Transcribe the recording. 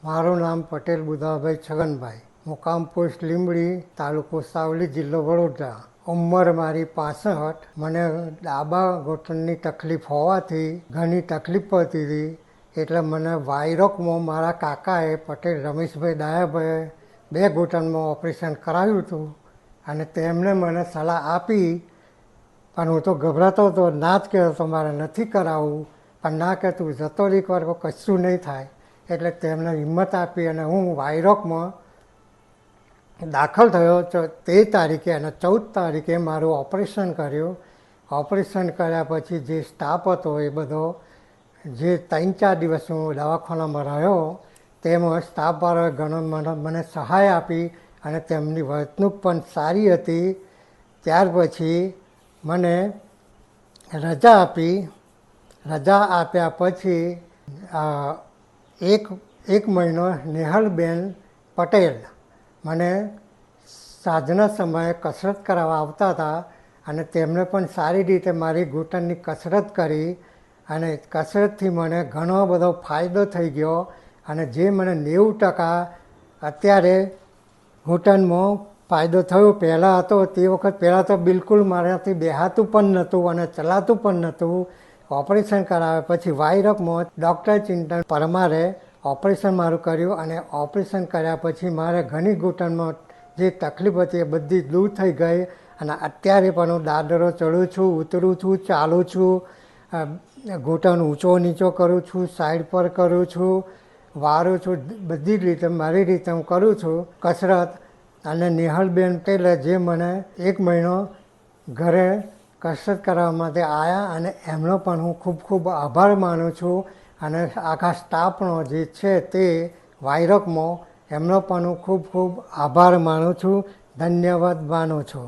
મારું નામ પટેલ બુધાભાઈ છગનભાઈ, મુકામ પોસ્ટ લીંબડી, તાલુકો સાવલી, જિલ્લો વડોદરા. ઉંમર મારી 65. મને ડાબા ઘૂંટણની તકલીફ હોવાથી ઘણી તકલીફ પડતી હતી. એટલે મને વાયરોકમાં મારા કાકાએ પટેલ રમેશભાઈ ડાયાભાઈએ 2 ઘૂંટણમાં ઓપરેશન કરાવ્યું હતું અને તેમણે મને સલાહ આપી. પણ હું તો ગભરાતો હતો, ના જ કહેતો મારે નથી કરાવવું. પણ ના કે તું જતો એક વાર કશું નહીં થાય. એટલે તેમણે હિંમત આપી અને હું વાયરોકમાં દાખલ થયો. 13 તારીખે અને 14 તારીખે મારું ઓપરેશન કર્યું. ઓપરેશન કર્યા પછી જે સ્ટાફ હતો એ બધો જે 3-4 દિવસ હું દવાખાનામાં રહ્યો, તેમાં સ્ટાફવાળાએ ઘણો મને સહાય આપી અને તેમની વર્તણૂક પણ સારી હતી. ત્યાર પછી મને રજા આપી. રજા આપ્યા પછી એક મહિનો નેહલબેન પટેલ મને સાંજના સમયે કસરત કરાવવા આવતા હતા અને તેમણે પણ સારી રીતે મારી ઘૂંટણની કસરત કરી અને કસરતથી મને ઘણો બધો ફાયદો થઈ ગયો. અને જે મને 90% અત્યારે ઘૂંટણમાં ફાયદો થયો. પહેલાં હતો તે વખત પહેલાં તો બિલકુલ મારાથી બેહાતું પણ નહોતું અને ચલાતું પણ નહોતું. ઓપરેશન કરાવ્યા પછી વાયરોકમાં ડૉક્ટર ચિંતન પરમારે ઓપરેશન મારું કર્યું અને ઓપરેશન કર્યા પછી મારે ઘણી ઘૂંટણમાં જે તકલીફ હતી એ બધી દૂર થઈ ગઈ. અને અત્યારે પણ હું દાદરો ચડું છું, ઉતરું છું, ચાલું છું, ઘૂંટણ ઊંચો નીચો કરું છું, સાઈડ પર કરું છું, વારું છું, બધી જ રીતે મારી રીતે હું કરું છું કસરત. અને નેહલબેન પટેલે જે મને 1 મહિનો ઘરે કસરત કરવા માટે આવ્યા અને એમનો પણ હું ખૂબ ખૂબ આભાર માનું છું. અને આખા સ્ટાફનો જે છે તે વાયરોકમાં એમનો પણ હું ખૂબ ખૂબ આભાર માનું છું, ધન્યવાદ માનું છું.